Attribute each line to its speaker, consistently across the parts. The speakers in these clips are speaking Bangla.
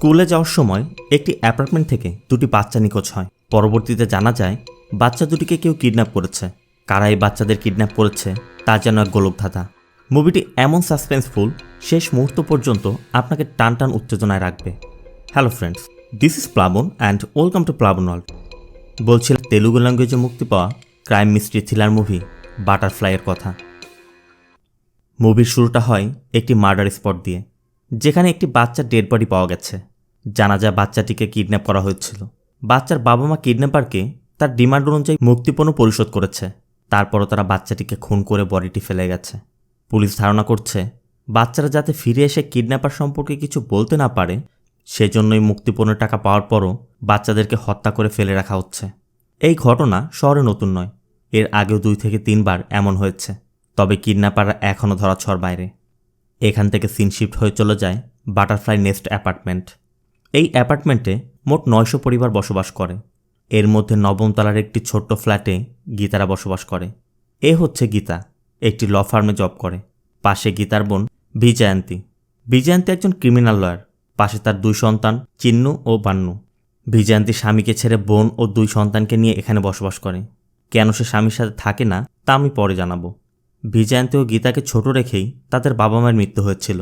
Speaker 1: স্কুলে যাওয়ার সময় একটি অ্যাপার্টমেন্ট থেকে দুটি বাচ্চা নিখোঁজ হয়। পরবর্তীতে জানা যায় বাচ্চা দুটিকে কেউ কিডন্যাপ করেছে। কারা এই বাচ্চাদের কিডন্যাপ করেছে তা যেন এক গোলকধাঁধা। মুভিটি এমন সাসপেন্সফুল, শেষ মুহূর্ত পর্যন্ত আপনাকে টান টান উত্তেজনায় রাখবে। হ্যালো ফ্রেন্ডস, দিস ইজ প্লাবন অ্যান্ড ওয়েলকাম টু প্লাবন ওয়ার্ল্ড। বলছিলাম তেলুগু ল্যাঙ্গুয়েজে মুক্তি পাওয়া ক্রাইম মিস্ট্রি থ্রিলার মুভি বাটারফ্লাইয়ের কথা। মুভির শুরুটা হয় একটি মার্ডার স্পট দিয়ে, যেখানে একটি বাচ্চার ডেড বডি পাওয়া গেছে। জানা যায় বাচ্চাটিকে কিডন্যাপ করা হয়েছিল। বাচ্চার বাবা মা কিডন্যাপারকে তার ডিমান্ড অনুযায়ী মুক্তিপণ পরিশোধ করেছে। তারপরও তারা বাচ্চাটিকে খুন করে বডিটি ফেলে গেছে। পুলিশ ধারণা করছে বাচ্চারা যাতে ফিরে এসে কিডন্যাপার সম্পর্কে কিছু বলতে না পারে, সেজন্যই মুক্তিপণের টাকা পাওয়ার পরও বাচ্চাদেরকে হত্যা করে ফেলে রাখা হচ্ছে। এই ঘটনা শহরে নতুন নয়, এর আগেও 2 থেকে 3 বার এমন হয়েছে। তবে কিডন্যাপাররা এখনও ধরাছোঁয়ার বাইরে। এখান থেকে সিন শিফট হয়ে চলে যায় বাটারফ্লাই নেস্ট অ্যাপার্টমেন্ট। এই অ্যাপার্টমেন্টে মোট 900 পরিবার বসবাস করে। এর মধ্যে 9ম তলার একটি ছোট্ট ফ্ল্যাটে গীতারা বসবাস করে। এ হচ্ছে গীতা, একটি ল ফার্মে জব করে। পাশে গীতার বোন বিজয়ান্তী। বিজয়ান্তী একজন ক্রিমিনাল লয়ার। পাশে তার 2 সন্তান চিন্নু ও বান্নু। বিজয়ান্তী স্বামীকে ছেড়ে বোন ও 2 সন্তানকে নিয়ে এখানে বসবাস করে। কেন সে স্বামীর সাথে থাকে না তা আমি পরে জানাবো। বিজয়ান্তী ও গীতাকে ছোট রেখেই তাদের বাবা মায়ের মৃত্যু হয়েছিল।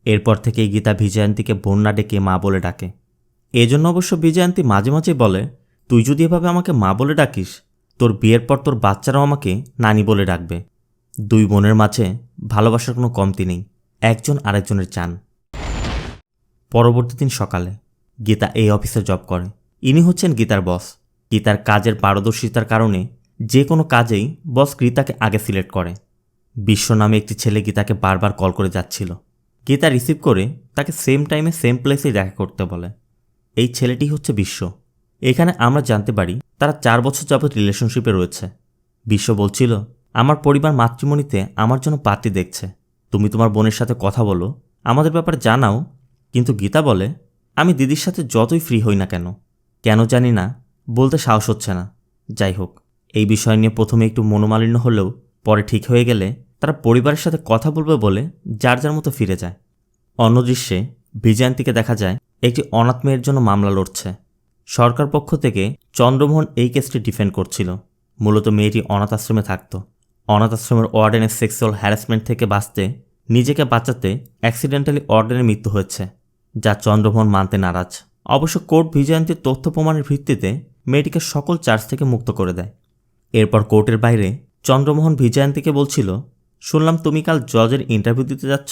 Speaker 1: এরপর থেকেই গীতা বিজয়ান্তীকে বোন না ডেকে মা বলে ডাকে। এজন্য অবশ্য বিজয়ান্তী মাঝে মাঝে বলে, তুই যদি এভাবে আমাকে মা বলে ডাকিস, তোর বিয়ের পর তোর বাচ্চারাও আমাকে নানি বলে ডাকবে। 2 বোনের মাঝে ভালোবাসার কোনো কমতি নেই, একজন আরেকজনের চান। পরবর্তী দিন সকালে গীতা এই অফিসে জব করে। ইনি হচ্ছেন গীতার বস। গীতার কাজের পারদর্শিতার কারণে যে কোনো কাজেই বস গীতাকে আগে সিলেক্ট করে। বিশ্ব নামে একটি ছেলে গীতাকে বারবার কল করে যাচ্ছিল। গীতা রিসিভ করে তাকে সেম টাইমে সেম প্লেসেই দেখা করতে বলে। এই ছেলেটি হচ্ছে বিশ্ব। এখানে আমরা জানতে পারি তারা 4 বছর যাবৎ রিলেশনশিপে রয়েছে। বিশ্ব বলছিল, আমার পরিবার মাতৃমণিতে আমার জন্য পাত্রী দেখছে, তুমি তোমার বোনের সাথে কথা বলো, আমাদের ব্যাপারে জানাও। কিন্তু গীতা বলে, আমি দিদির সাথে যতই ফ্রি হই না কেন জানি না, বলতে সাহস হচ্ছে না। যাই হোক, এই বিষয় নিয়ে প্রথমে একটু মনোমালিন্য হলেও পরে ঠিক হয়ে গেলে তারা পরিবারের সাথে কথা বলবে বলে যার যার মতো ফিরে যায়। অন্য দৃশ্যে বিজয়ান্তীকে দেখা যায় একটি অনাথ মেয়ের জন্য মামলা লড়ছে। সরকার পক্ষ থেকে চন্দ্রমোহন এই কেসটি ডিফেন্ড করছিল। মূলত মেয়েটি অনাথ আশ্রমে থাকত। অনাথ আশ্রমের ওয়ার্ডেনের সেক্সুয়াল হ্যারাসমেন্ট থেকে বাঁচতে, নিজেকে বাঁচাতে অ্যাক্সিডেন্টালি ওয়ার্ডেনের মৃত্যু হয়েছে, যা চন্দ্রমোহন মানতে নারাজ। অবশ্য কোর্ট বিজয়ান্তীর তথ্য প্রমাণের ভিত্তিতে মেয়েটিকে সকল চার্জ থেকে মুক্ত করে দেয়। এরপর কোর্টের বাইরে চন্দ্রমোহন বিজয়ান্তীকে বলছিল, শুনলাম তুমি কাল জজের ইন্টারভিউ দিতে যাচ্ছ,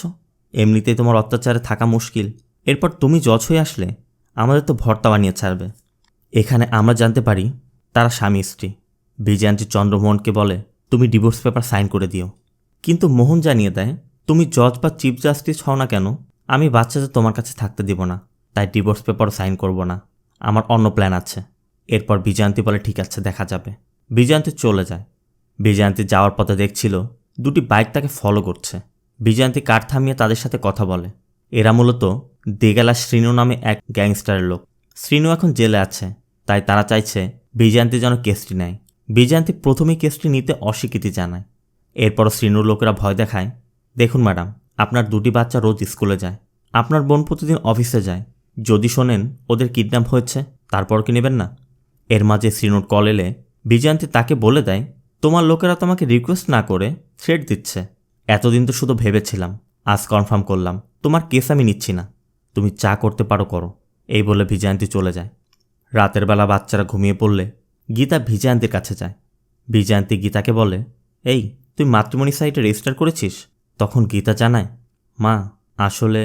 Speaker 1: এমনিতেই তোমার অত্যাচারে থাকা মুশকিল, এরপর তুমি জজ হয়ে আসলে আমাদের তো ভর্তা বানিয়ে ছাড়বে। এখানে আমরা জানতে পারি তারা স্বামী স্ত্রী। বিজয়ান্তী চন্দ্রমোহনকে বলে, তুমি ডিভোর্স পেপার সাইন করে দিও। কিন্তু মোহন জানিয়ে দেয়, তুমি জজ বা চিফ জাস্টিস হও না কেন, আমি বাচ্চাদের তোমার কাছে থাকতে দিব না, তাই ডিভোর্স পেপারও সাইন করব না, আমার অন্য প্ল্যান আছে। এরপর বিজয়ান্তী বলে, ঠিক আছে, দেখা যাবে। বিজয়ান্তী চলে যায়। বিজয়ান্তী যাওয়ার পথে দেখছিল 2টি বাইক তাকে ফলো করছে। বিজয়ান্তী কার থামিয়ে তাদের সাথে কথা বলে। এরা মূলত দেগালা শ্রীনু নামে এক গ্যাংস্টারের লোক। শ্রীনু এখন জেলে আছে, তাই তারা চাইছে বিজয়ান্তী যেন কেসটি নেয়। বিজয়ান্তী প্রথমেই কেসটি নিতে অস্বীকৃতি জানায়। এরপরও শ্রীনুর লোকেরা ভয় দেখায়, দেখুন ম্যাডাম, আপনার 2টি বাচ্চা রোজ স্কুলে যায়, আপনার বোন প্রতিদিন অফিসে যায়, যদি শোনেন ওদের কিডন্যাপ হয়েছে তারপর কি নেবেন না? এর মাঝে শ্রীনুর কল এলে বিজয়ান্তী তাকে বলে দেয়, তোমার লোকেরা তোমাকে রিকোয়েস্ট না করে থ্রেট দিচ্ছে। এতদিন তো শুধু ভেবেছিলাম, আজ কনফার্ম করলাম, তোমার কেস আমি নিচ্ছি না, তুমি যা করতে পারো করো। এই বলে বিজয়ান্তী চলে যায়। রাতের বেলা বাচ্চারা ঘুমিয়ে পড়লে গীতা বিজয়ান্তীর কাছে যায়। বিজয়ান্তী গীতাকে বলে, এই তুই মাতৃমণি সাইটে রেজিস্টার করেছিস? তখন গীতা জানায়, মা, আসলে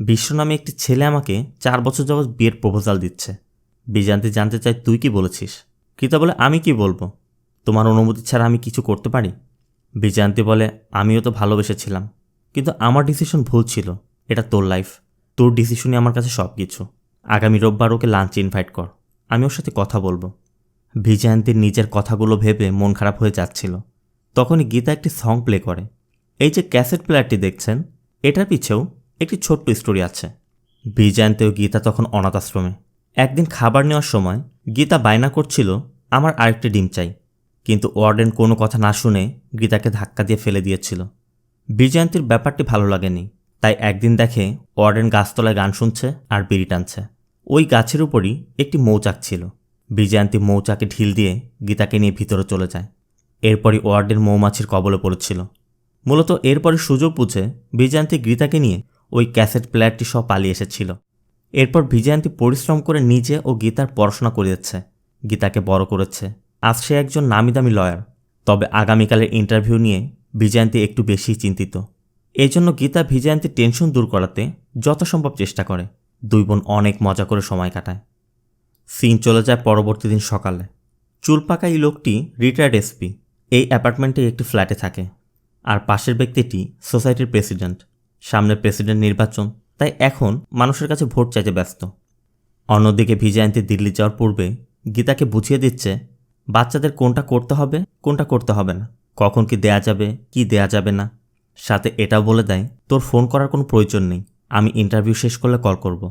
Speaker 1: বিশ্ব নামে একটি ছেলে আমাকে 4 বছর যাবৎ বিয়ের প্রপোজাল দিচ্ছে। বিজয়ান্তী জানতে চায়, তুই কি বলেছিস? গীতা বলে, আমি কি বলবো, তোমার অনুমতি ছাড়া আমি কিছু করতে পারি? বিজয়ান্তী বলে, আমিও তো ভালোবেসেছিলাম, কিন্তু আমার ডিসিশন ভুল ছিল। এটা তোর লাইফ, তোর ডিসিশনই আমার কাছে সব কিছু। আগামী রোববার ওকে লাঞ্চে ইনভাইট কর, আমি ওর সাথে কথা বলবো। বিজয়ান্তীর নিজের কথাগুলো ভেবে মন খারাপ হয়ে যাচ্ছিল। তখনই গীতা একটি সং প্লে করে। এই যে ক্যাসেট প্লেয়ারটি দেখছেন, এটার পিছেও একটি ছোট্ট স্টোরি আছে। বিজয়ান্তী ও গীতা তখন অনাথ আশ্রমে। একদিন খাবার নেওয়ার সময় গীতা বায়না করছিল, আমার আরেকটি ডিম চাই, কিন্তু ওয়ার্ডেন কোনো কথা না শুনে গীতাকে ধাক্কা দিয়ে ফেলে দিয়েছিল। বিজয়ান্তীর ব্যাপারটি ভালো লাগেনি, তাই একদিন দেখে ওয়ার্ডেন গাছতলায় গান শুনছে আর বিড়ি টানছে। ওই গাছের উপরই একটি মৌচাক ছিল। বিজয়ান্তী মৌচাকে ঢিল দিয়ে গীতাকে নিয়ে ভিতরে চলে যায়। এরপরই ওয়ার্ডের মৌমাছির কবলে পড়েছিল। মূলত এরপরই সুযোগ বুঝে বিজয়ান্তী গীতাকে নিয়ে ওই ক্যাসেট প্লেয়ারটি সহ পালিয়ে এসেছিল। এরপর বিজয়ান্তী পরিশ্রম করে নিজে ও গীতার পড়াশোনা করিয়েছে, গীতাকে বড় করেছে। আজ সে একজন নামিদামি লয়ার। তবে আগামীকালের ইন্টারভিউ নিয়ে বিজয়ান্তী একটু বেশিই চিন্তিত। এই জন্য গীতা বিজয়ান্তীর টেনশন দূর করাতে যথাসম্ভব চেষ্টা করে। দুই বোন অনেক মজা করে সময় কাটায়। সিন চলে যায় পরবর্তী দিন সকালে। চুলপাকা এই লোকটি রিটায়ার্ড এসপি। এই অ্যাপার্টমেন্টে একটি ফ্ল্যাটে থাকে। আর পাশের ব্যক্তিটি সোসাইটির প্রেসিডেন্ট। সামনে প্রেসিডেন্ট নির্বাচন, তাই এখন মানুষের কাছে ভোট চাইতে ব্যস্ত। অন্যদিকে বিজয়ান্তী দিল্লি যাওয়ার পূর্বে গীতাকে বুঝিয়ে দিচ্ছে বাচ্চাদের কোনটা করতে হবে কোনটা করতে হবে না, কখন কি দেয়া যাবে কি দেয়া যাবে না। সাথে এটাও বলে দেয় তোর ফোন করার কোনো প্রয়োজন নেই, আমি ইন্টারভিউ শেষ করলে কল করব।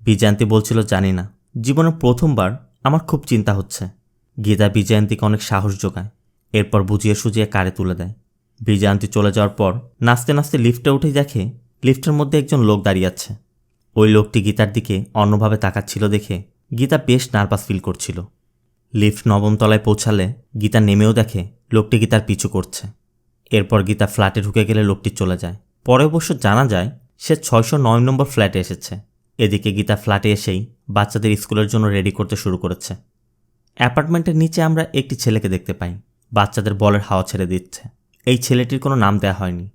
Speaker 1: বিজয়ান্তী বলছিল জানি না, জীবনের প্রথমবার আমার খুব চিন্তা হচ্ছে। গীতা বিজয়ান্তীকে অনেক সাহস যোগায়। এরপর বুঝিয়ে সুজিয়ে কারে তুলে দেয়। বিজয়ান্তী চলে যাওয়ার পর নাচতে নাচতে লিফটে উঠে দেখে লিফটের মধ্যে একজন লোক দাঁড়িয়ে আছে। ওই লোকটি গীতার দিকে অন্যভাবে তাকাচ্ছিল দেখে গীতা বেশ নার্ভাস ফিল করছিল। লিফট 9ম তলায় পৌঁছালে গীতা নেমেও দেখে লোকটি গীতার পিছু করছে। এরপর গীতা ফ্ল্যাটে ঢুকে গেলে লোকটি চলে যায়। পরে অবশ্য জানা যায় সে 609 নম্বর ফ্ল্যাটে এসেছে। এদিকে গীতা ফ্ল্যাটে এসেই বাচ্চাদের স্কুলের জন্য রেডি করতে শুরু করেছে। অ্যাপার্টমেন্টের নিচে আমরা একটি ছেলেকে দেখতে পাই, বাচ্চাদের বলের হাওয়া ছেড়ে দিচ্ছে। এই ছেলেটির কোনো নাম দেয়া হয়নি,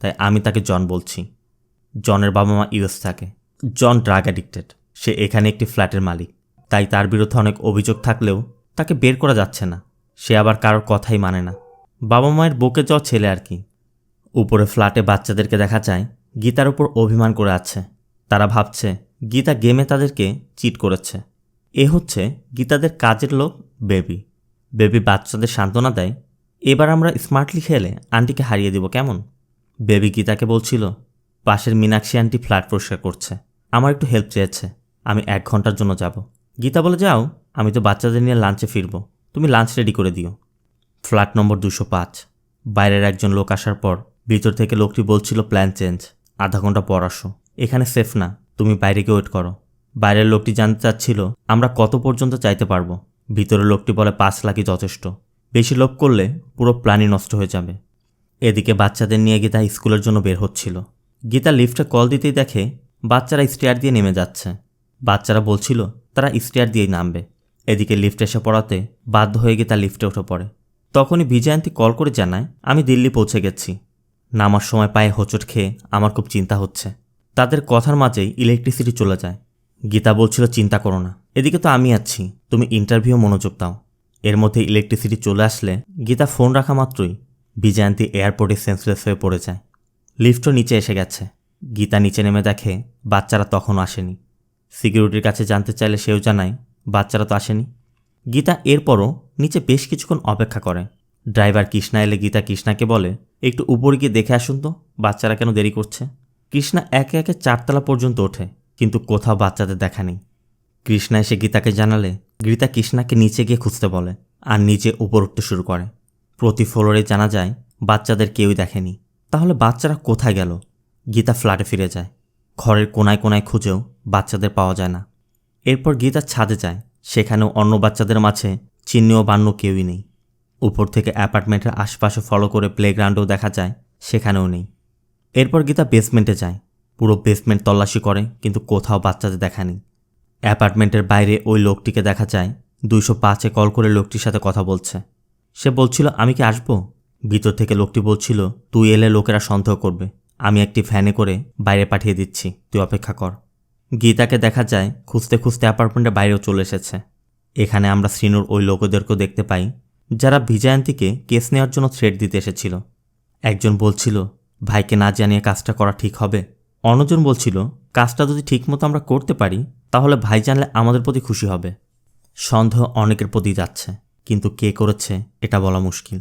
Speaker 1: তাই আমি তাকে জন বলছি। জনের বাবা মা ইউএস থাকে। জন ড্রাগ অ্যাডিক্টেড। সে এখানে একটি ফ্ল্যাটের মালিক, তাই তার বিরুদ্ধে অনেক অভিযোগ থাকলেও তাকে বের করা যাচ্ছে না। সে আবার কারোর কথাই মানে না, বাবা মায়ের বকে যাওয়া ছেলে আর কি। উপরে ফ্ল্যাটে বাচ্চাদেরকে দেখা যায় গীতার উপর অভিমান করে আছে। তারা ভাবছে গীতা গেমে তাদেরকে চিট করেছে। এ হচ্ছে গীতাদের কাজের লোক বেবি। বেবি বাচ্চাদের সান্ত্বনা দেয়, এবার আমরা স্মার্টলি খেলে আন্টিকে হারিয়ে দিব কেমন। বেবি গীতাকে বলছিল পাশের মীনাক্ষী আন্টি ফ্ল্যাট পরিষ্কার করছে, আমার একটু হেল্প চেয়েছে, আমি 1 ঘন্টার জন্য যাব। গীতা বলে যাও, আমি তো বাচ্চাদের নিয়ে লাঞ্চে ফিরব, তুমি লাঞ্চ রেডি করে দিও। ফ্ল্যাট নম্বর 205। বাইরের একজন লোক আসার পর ভিতর থেকে লোকটি বলছিল প্ল্যান চেঞ্জ, আধা ঘন্টা পর আসো, এখানে সেফ না, তুমি বাইরে গিয়ে ওয়েট করো। বাইরের লোকটি জানতে চাচ্ছিল আমরা কত পর্যন্ত চাইতে পারবো। ভিতরের লোকটি বলে 5 লাখই যথেষ্ট, বেশি লোভ করলে পুরো প্ল্যানই নষ্ট হয়ে যাবে। এদিকে বাচ্চাদের নিয়ে গীতা স্কুলের জন্য বের হচ্ছিল। গীতা লিফটে কল দিতেই দেখে বাচ্চারা স্টেয়ার দিয়ে নেমে যাচ্ছে। বাচ্চারা বলছিল তারা স্টেয়ার দিয়েই নামবে। এদিকে লিফট এসে পড়াতে বাধ্য হয়ে গীতা লিফটে উঠে পড়ে। তখনই বিজয়ান্তী কল করে জানায় আমি দিল্লি পৌঁছে গেছি। নামার সময় পায়ে হোঁচট খেয়ে আমার খুব চিন্তা হচ্ছে। তাদের কথার মাঝেই ইলেকট্রিসিটি চলে যায়। গীতা বলছিল চিন্তা করো না, এদিকে তো আমি আছি, তুমি ইন্টারভিউ মনোযোগ দাও। এর মধ্যে ইলেকট্রিসিটি চলে আসলে গীতা ফোন রাখা মাত্রই বিজয়ান্তী এয়ারপোর্টে সেন্সলেস হয়ে পড়ে যায়। লিফটও নিচে এসে গেছে। গীতা নিচে নেমে দেখে বাচ্চারা তখনও আসেনি। সিকিউরিটির কাছে জানতে চাইলে সেও জানায় বাচ্চারা তো আসেনি। গীতা এরপরও নিচে বেশ কিছুক্ষণ অপেক্ষা করে। ড্রাইভার কৃষ্ণা এলে গীতা কৃষ্ণাকে বলে একটু উপরে গিয়ে দেখে আসুন তো বাচ্চারা কেন দেরি করছে। কৃষ্ণা একে একে 4 তলা পর্যন্ত ওঠে, কিন্তু কোথাও বাচ্চাদের দেখা নেই। কৃষ্ণা এসে গীতাকে জানালে গীতা কৃষ্ণাকে নিচে গিয়ে খুঁজতে বলে আর নিচে উপর উঠতে শুরু করে। প্রতি ফ্লোরে জানা যায় বাচ্চাদের কেউই দেখেনি। তাহলে বাচ্চারা কোথায় গেল? গীতা ফ্ল্যাটে ফিরে যায়। ঘরের কোনায় কোনায় খুঁজেও বাচ্চাদের পাওয়া যায় না। এরপর গীতা ছাদে যায়, সেখানেও অন্য বাচ্চাদের মাঝে চিহ্ন বান্য কেউই নেই। উপর থেকে অ্যাপার্টমেন্টের আশপাশে ফলো করে প্লেগ্রাউন্ডেও দেখা যায়, সেখানেও নেই। এরপর গীতা বেসমেন্টে যায়। পুরো বেসমেন্ট তল্লাশি করে, কিন্তু কোথাও বাচ্চাদের দেখা নেই। অ্যাপার্টমেন্টের বাইরে ওই লোকটিকে দেখা যায় 205-এ কল করে লোকটির সাথে কথা বলছে। সে বলছিল আমি কি আসবো? ভিতর থেকে লোকটি বলছিল তুই এলে লোকেরা সন্দেহ করবে, আমি একটি ভ্যানে করে বাইরে পাঠিয়ে দিচ্ছি, তুই অপেক্ষা কর। গীতাকে দেখা যায় খুঁজতে খুঁজতে অ্যাপার্টমেন্টের বাইরেও চলে এসেছে। এখানে আমরা শ্রীনুর ওই লোকদেরকেও দেখতে পাই যারা বিজয়ান্তীকে কেস নেওয়ার জন্য থ্রেট দিতে এসেছিল। একজন বলছিল ভাইকে না জানিয়ে কাজটা করা ঠিক হবে। অন্যজন বলছিল কাজটা যদি ঠিকমতো আমরা করতে পারি তাহলে ভাই জানলে আমাদের প্রতি খুশি হবে। সন্দেহ অনেকের প্রতি যাচ্ছে, কিন্তু কে করেছে এটা বলা মুশকিল।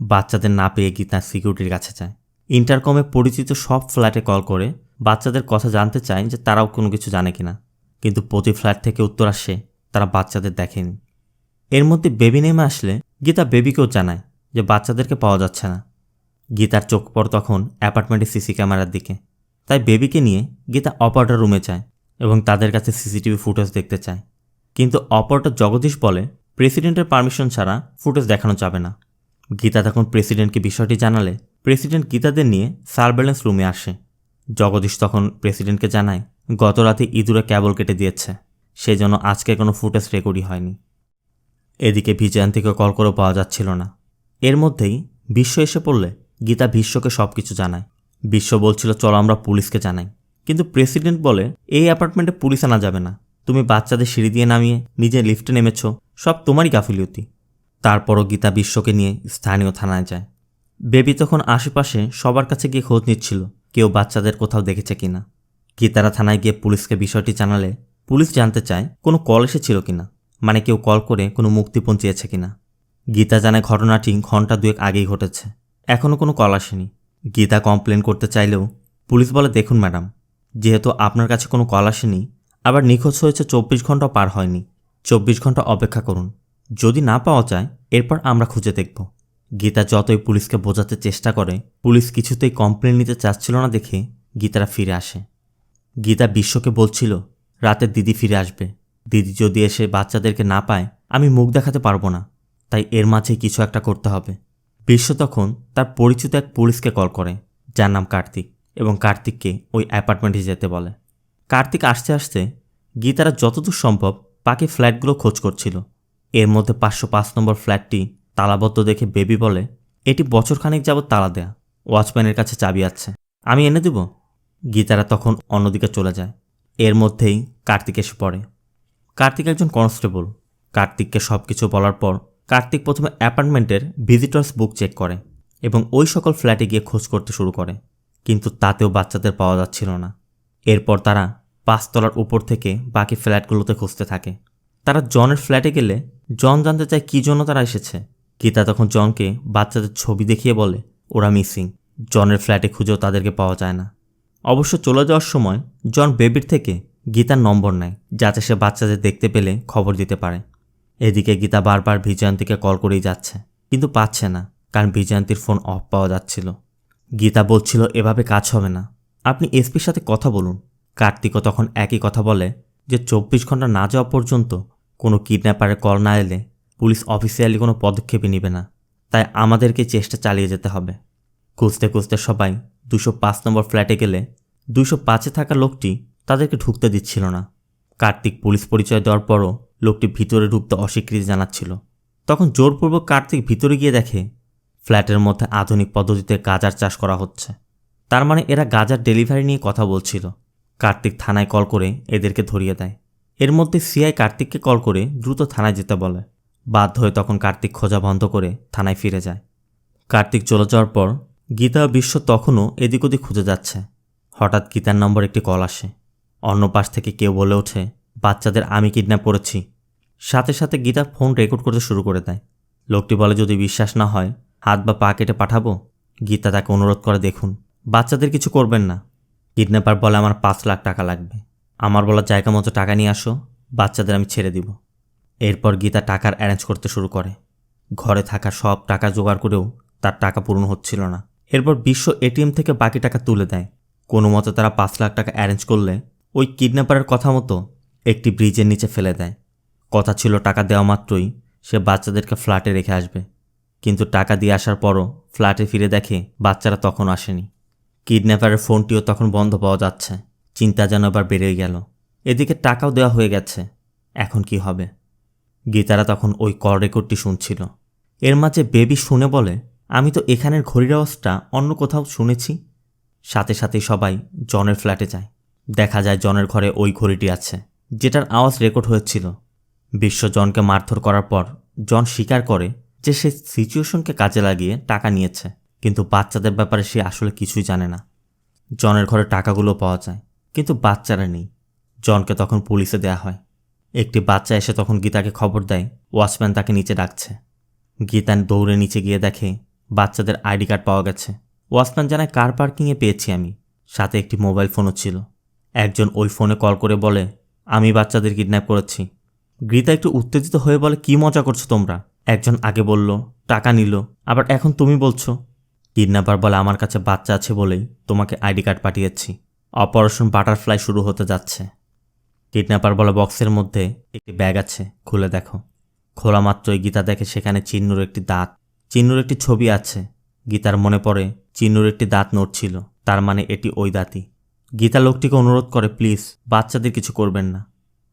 Speaker 1: বাচ্চাদের না পেয়ে গীতা সিকিউরিটির কাছে যায়। ইন্টারকমে পরিচিত সব ফ্ল্যাটে কল করে বাচ্চাদের কথা জানতে চায় যে তারাও কোনো কিছু জানে কিনা, কিন্তু প্রতি ফ্ল্যাট থেকে উত্তর আসে তারা বাচ্চাদের দেখেনি। এর মধ্যে বেবি নেমে আসলে গীতা বেবিকেও জানায় যে বাচ্চাদেরকে পাওয়া যাচ্ছে না। গীতার চোখ পড়ে তখন অ্যাপার্টমেন্টের সিসি ক্যামেরার দিকে, তাই বেবিকে নিয়ে গীতা অপারেটর রুমে যায় এবং তাদের কাছে সিসিটিভি ফুটেজ দেখতে চায়। কিন্তু অপারেটর জগদীশ বলে প্রেসিডেন্টের পারমিশন ছাড়া ফুটেজ দেখানো যাবে না। গীতা তখন প্রেসিডেন্টকে বিষয়টি জানালে প্রেসিডেন্ট গীতাদের নিয়ে সার্ভেলেন্স রুমে আসে। জগদীশ তখন প্রেসিডেন্টকে জানায় গত রাতে ইঁদুরে ক্যাবল কেটে দিয়েছে, সেজন্য আজকে কোনো ফুটেজ রেকর্ডই হয়নি। এদিকে বিজয়ন্তীকে কল করেও পাওয়া যাচ্ছিল না। এর মধ্যেই বিশ্ব এসে পড়লে গীতা বিশ্বকে সব কিছু জানায়। বিশ্ব বলছিল চলো আমরা পুলিশকে জানাই, কিন্তু প্রেসিডেন্ট বলে এই অ্যাপার্টমেন্টে পুলিশ আনা যাবে না, তুমি বাচ্চাদের সিঁড়ি দিয়ে নামিয়ে নিজে লিফটে নেমেছ, সব তোমারই গাফিলতি। তারপরও গীতা বিশ্বকে নিয়ে স্থানীয় থানায় যায়। বেবি তখন আশেপাশে সবার কাছে গিয়ে খোঁজ নিচ্ছিল কেউ বাচ্চাদের কোথাও দেখেছে কিনা। গীতারা থানায় গিয়ে পুলিশকে বিষয়টি জানালে পুলিশ জানতে চায় কোনো কল এসেছিল কিনা, মানে কেউ কল করে কোনো মুক্তিপণ চেয়েছে কিনা। গীতা জানায় ঘটনাটি ঘন্টা 2 আগেই ঘটেছে, এখনও কোনো কল আসেনি। গীতা কমপ্লেন করতে চাইলেও পুলিশ বলে দেখুন ম্যাডাম, যেহেতু আপনার কাছে কোনো কল আসেনি, আবার নিখোঁজ হয়েছে 24 ঘন্টাও পার হয়নি, 24 ঘন্টা অপেক্ষা করুন, যদি না পাওয়া যায় এরপর আমরা খুঁজে দেখব। গীতা যতই পুলিশকে বোঝাতে চেষ্টা করে পুলিশ কিছুতেই কমপ্লেন নিতে চাচ্ছিল না দেখে গীতারা ফিরে আসে। গীতা বিশ্বকে বলছিল রাতে দিদি ফিরে আসবে, দিদি যদি এসে বাচ্চাদেরকে না পায় আমি মুখ দেখাতে পারবো না, তাই এর মাঝেই কিছু একটা করতে হবে। বিশ্ব তখন তার পরিচিত এক পুলিশকে কল করে যার নাম কার্তিক, এবং কার্তিককে ওই অ্যাপার্টমেন্টে যেতে বলে। কার্তিক আসতে আসতে গীতারা যতদূর সম্ভব বাকি ফ্ল্যাটগুলো খোঁজ করছিল। এর মধ্যে 505 নম্বর ফ্ল্যাটটি তালাবদ্ধ দেখে বেবি বলে এটি বছরখানেক যাবৎ তালা দেয়া, ওয়াচম্যানের কাছে চাবি আছে, আমি এনে দেব। গীতারা তখন অন্যদিকে চলে যায়। এর মধ্যেই কার্তিক এসে পড়ে। কার্তিক একজন কনস্টেবল। কার্তিককে সব কিছু বলার পর কার্তিক প্রথমে অ্যাপার্টমেন্টের ভিজিটর্স বুক চেক করে এবং ওই সকল ফ্ল্যাটে গিয়ে খোঁজ করতে শুরু করে, কিন্তু তাতেও বাচ্চাদের পাওয়া যাচ্ছিল না। এরপর তারা 5 তলার উপর থেকে বাকি ফ্ল্যাটগুলোতে খুঁজতে থাকে। তারা জনের ফ্ল্যাটে গেলে জন জানতে চায় কী জন্য তারা এসেছে। গীতা তখন জনকে বাচ্চাদের ছবি দেখিয়ে বলে ওরা মিসিং, জনের ফ্ল্যাটে খুঁজেও তাদেরকে পাওয়া যায় না। অবশ্য চলে যাওয়ার সময় জন বেবির থেকে গীতার নম্বর নেয় যাতে সে বাচ্চাদের দেখতে পেলে খবর দিতে পারে। এদিকে গীতা বারবার বিজয়ন্তীকে কল করেই যাচ্ছে, কিন্তু পাচ্ছে না, কারণ বিজয়ন্তীর ফোন অফ পাওয়া যাচ্ছিল। গীতা বলছিল এভাবে কাজ হবে না, আপনি এসপির সাথে কথা বলুন। কার্তিকও তখন একই কথা বলে যে 24 ঘন্টা না যাওয়া পর্যন্ত কোনো কিডন্যাপারের কল না এলে পুলিশ অফিসিয়ালি কোনো পদক্ষেপই নেবে না, তাই আমাদেরকে চেষ্টা চালিয়ে যেতে হবে। খুঁজতে খুঁজতে সবাই 205 নম্বর ফ্ল্যাটে গেলে 205-এ থাকা লোকটি তাদেরকে ঢুকতে দিচ্ছিল না। কার্তিক পুলিশ পরিচয় দেওয়ার পরও লোকটি ভিতরে ঢুকতে অস্বীকৃতি জানাচ্ছিল। তখন জোরপূর্বক কার্তিক ভিতরে গিয়ে দেখে ফ্ল্যাটের মধ্যে আধুনিক পদ্ধতিতে গাঁজার চাষ করা হচ্ছে, তার মানে এরা গাঁজার ডেলিভারি নিয়ে কথা বলছিল। কার্তিক থানায় কল করে এদেরকে ধরিয়ে দেয়। এর মধ্যে সিআই কার্তিককে কল করে দ্রুত থানায় যেতে বলে। বাধ্য হয়ে তখন কার্তিক খোঁজা বন্ধ করে থানায় ফিরে যায়। কার্তিক চলে যাওয়ার পর গীতা ও বিশ্ব তখনও এদিক ওদিক খুঁজে যাচ্ছে। হঠাৎ গীতার নম্বর একটি কল আসে। অন্য পাশ থেকে কেউ বলে ওঠে বাচ্চাদের আমি কিডন্যাপ করেছি। সাথে সাথে গীতা ফোন রেকর্ড করতে শুরু করে দেয়। লোকটি বলে যদি বিশ্বাস না হয় হাত বা পা কেটে পাঠাবো। গীতা তাকে অনুরোধ করে দেখুন বাচ্চাদের কিছু করবেন না। কিডন্যাপার বলে আমার 5 লাখ টাকা লাগবে, আমার বলা জায়গা মতো টাকা নিয়ে আসো, বাচ্চাদের আমি ছেড়ে দিব। এরপর গীতা টাকার অ্যারেঞ্জ করতে শুরু করে। ঘরে থাকা সব টাকা জোগাড় করেও তার টাকা পূরণ হচ্ছিল না। এরপর বিশ্ব এটিএম থেকে বাকি টাকা তুলে দেয়। কোনো মতো তারা 5 লাখ টাকা অ্যারেঞ্জ করলে ওই কিডন্যাপারের কথা মতো একটি ব্রিজের নিচে ফেলে দেয়। কথা ছিল টাকা দেওয়া মাত্রই সে বাচ্চাদেরকে ফ্ল্যাটে রেখে আসবে, কিন্তু টাকা দিয়ে আসার পরও ফ্ল্যাটে ফিরে দেখে বাচ্চারা তখন আসেনি। কিডন্যাপারের ফোনটিও তখন বন্ধ পাওয়া যাচ্ছে। চিন্তা যেন এবার বেড়েই গেল। এদিকে টাকাও দেওয়া হয়ে গেছে, এখন কি হবে? গীতারা তখন ওই কল রেকর্ডটি শুনছিল। এর মাঝে বেবি শুনে বলে আমি তো এখানের ঘড়ির আওয়াজটা অন্য কোথাও শুনেছি। সাথে সাথেই সবাই জনের ফ্ল্যাটে যায়। দেখা যায় জনের ঘরে ওই ঘড়িটি আছে যেটার আওয়াজ রেকর্ড হয়েছিল। বিশ্ব জনকে মারধর করার পর জন স্বীকার করে যে সে সিচুয়েশনকে কাজে লাগিয়ে টাকা নিয়েছে, কিন্তু বাচ্চাদের ব্যাপারে সে আসলে কিছুই জানে না। জনের ঘরে টাকাগুলো পাওয়া যায়, কিন্তু বাচ্চারা নেই। জনকে তখন পুলিশে দেয়া হয়। একটি বাচ্চা এসে তখন গীতাকে খবর দেয় ওয়াচম্যান তাকে নিচে ডাকছে। গীতা দৌড়ে নিচে গিয়ে দেখে বাচ্চাদের আইডি কার্ড পাওয়া গেছে। ওয়াচম্যান জানায় কার পার্কিংয়ে পেয়েছি আমি, সাথে একটি মোবাইল ফোনও ছিল। একজন ওই ফোনে কল করে বলে আমি বাচ্চাদের কিডন্যাপ করেছি। গীতা একটু উত্তেজিত হয়ে বলে কি মজা করছো তোমরা? একজন আগে বলল টাকা নিল, আবার এখন তুমি বলছো। কিডন্যাপার বলে আমার কাছে বাচ্চা আছে বলেই তোমাকে আইডি কার্ড পাঠিয়েছি। অপারেশন বাটারফ্লাই শুরু হতে যাচ্ছে। কিডন্যাপার বলে বক্সের মধ্যে একটি ব্যাগ আছে, খুলে দেখো। খোলা মাত্রই গীতা দেখে সেখানে চিন্নুর একটি দাঁত, চিন্নুর একটি ছবি আছে। গীতার মনে পড়ে চিন্নুর একটি দাঁত নড়ছিল, তার মানে এটি ওই দাঁতই। গীতা লোকটিকে অনুরোধ করে, প্লিজ বাচ্চাদের কিছু করবেন না।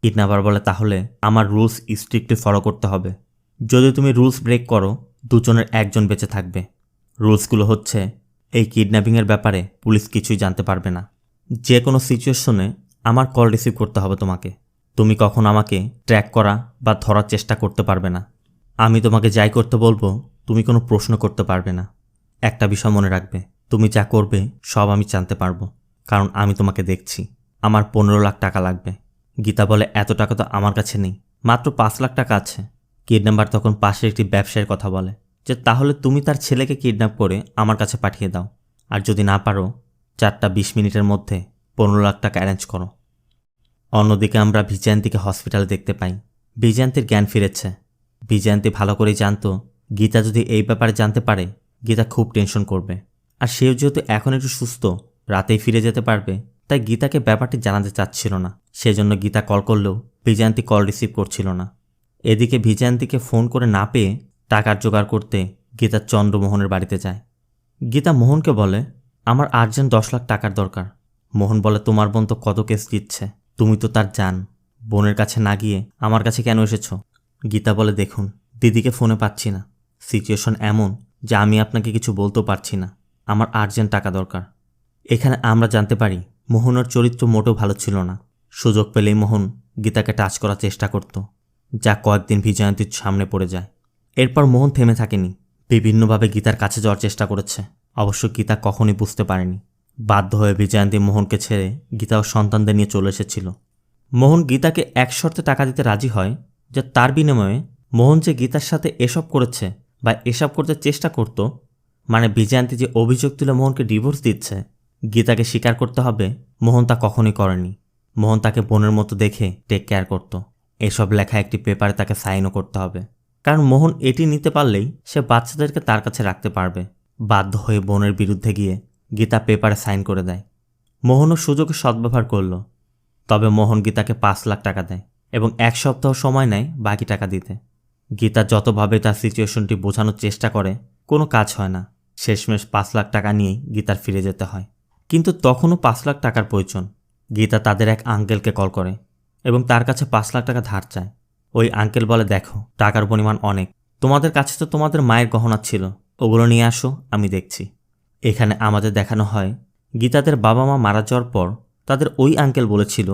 Speaker 1: কিডন্যাপার বলে, তাহলে আমার রুলস স্ট্রিক্টলি ফলো করতে হবে। যদি তুমি রুলস ব্রেক করো, দুজনের একজন বেঁচে থাকবে। রুলসগুলো হচ্ছে, এই কিডন্যাপিংয়ের ব্যাপারে পুলিশ কিছুই জানতে পারবে না। যে কোনো সিচুয়েশনে আমার কল রিসিভ করতে হবে তোমাকে। তুমি কখন আমাকে ট্র্যাক করা বা ধরার চেষ্টা করতে পারবে না। আমি তোমাকে যাই করতে বলবো তুমি কোনো প্রশ্ন করতে পারবে না। একটা বিষয় মনে রাখবে, তুমি যা করবে সব আমি জানতে পারবো, কারণ আমি তোমাকে দেখছি। আমার 15 লাখ টাকা লাগবে। গীতা বলে, এত টাকা তো আমার কাছে নেই, মাত্র 5 লাখ টাকা আছে। কিডন্যাপার তখন পাশের একটি ব্যবসায়ীর কথা বলে যে, তাহলে তুমি তার ছেলেকে কিডন্যাপ করে আমার কাছে পাঠিয়ে দাও, আর যদি না পারো 4টা 20 মিনিটের মধ্যে 15 লাখ টাকা অ্যারেঞ্জ করো। অন্যদিকে আমরা বিজয়ন্তীকে হসপিটালে দেখতে পাই। বিজয়ন্তীর জ্ঞান ফিরেছে। বিজয়ন্তী ভালো করেই জানতো গীতা যদি এই ব্যাপারে জানতে পারে গীতা খুব টেনশন করবে, আর সেও যেহেতু এখন একটু সুস্থ, রাতেই ফিরে যেতে পারবে, তাই গীতাকে ব্যাপারটি জানাতে চাচ্ছিল না। সেজন্য গীতা কল করলেও বিজয়ন্তী কল রিসিভ করছিল না। এদিকে বিজয়ন্তীকে ফোন করে না পেয়ে টাকার জোগাড় করতে গীতা চন্দ্রমোহনের বাড়িতে যায়। গীতা মোহনকে বলে, আমার আর্জেন্ট 10 লাখ টাকার দরকার। মোহন বলে, তোমার বোন তো কত কেস দিচ্ছে, তুমি তো তার জান, বোনের কাছে না গিয়ে আমার কাছে কেন এসেছো? গীতা বলে, দেখুন দিদিকে ফোনে পাচ্ছি না, সিচুয়েশন এমন যে আমি আপনাকে কিছু বলতেও পারছি না, আমার আর্জেন্ট টাকা দরকার। এখানে আমরা জানতে পারি মোহনের চরিত্র মোটেও ভালো ছিল না। সুযোগ পেলেই মোহন গীতাকে টাচ করার চেষ্টা করত, যা কয়েকদিন বিজয়ন্তীর সামনে পড়ে যায়। এরপর মোহন থেমে থাকেনি, বিভিন্নভাবে গীতার কাছে যাওয়ার চেষ্টা করেছে। অবশ্য গীতা কখনই বুঝতে পারেনি। বাধ্য হয়ে বিজয়ন্তী মোহনকে ছেড়ে গীতা ও সন্তানদের নিয়ে চলে এসেছিল। মোহন গীতাকে এক শর্তে টাকা দিতে রাজি হয়, যে তার বিনিময়ে মোহন যে গীতার সাথে এসব করেছে বা এসব করতে চেষ্টা করত, মানে বিজয়ন্তী যে অভিযোগ তুলে মোহনকে ডিভোর্স দিচ্ছে, গীতাকে স্বীকার করতে হবে মোহন তা কখনই করেনি। মোহন তাকে বোনের মতো দেখে টেক কেয়ার করত। এসব লেখা একটি পেপারে তাকে সাইনও করতে হবে, কারণ মোহন এটি নিতে পারলেই সে বাচ্চাদেরকে তার কাছে রাখতে পারবে। বাধ্য হয়ে বোনের বিরুদ্ধে গিয়ে গীতা পেপারে সাইন করে দেয়। মোহনও সুযোগে সদ্ব্যবহার করল। তবে মোহন গীতাকে 5 লাখ টাকা দেয় এবং 1 সপ্তাহ সময় নেয় বাকি টাকা দিতে। গীতা যতভাবে তার সিচুয়েশনটি বোঝানোর চেষ্টা করে, কোনো কাজ হয় না। শেষমেশ 5 লাখ টাকা নিয়েই গীতার ফিরে যেতে হয়। কিন্তু তখনও 5 লাখ টাকার প্রয়োজন। গীতা তাদের এক আঙ্কেলকে কল করে এবং তার কাছে 5 লাখ টাকা ধার চায়। ওই আঙ্কেল বলে, দেখো টাকার পরিমাণ অনেক, তোমাদের কাছে তো তোমাদের মায়ের গহনা ছিল, ওগুলো নিয়ে আসো, আমি দেখছি। এখানে আমাদের দেখানো হয় গীতাদের বাবা মা মারা যাওয়ার পর তাদের ওই আঙ্কেল বলেছিল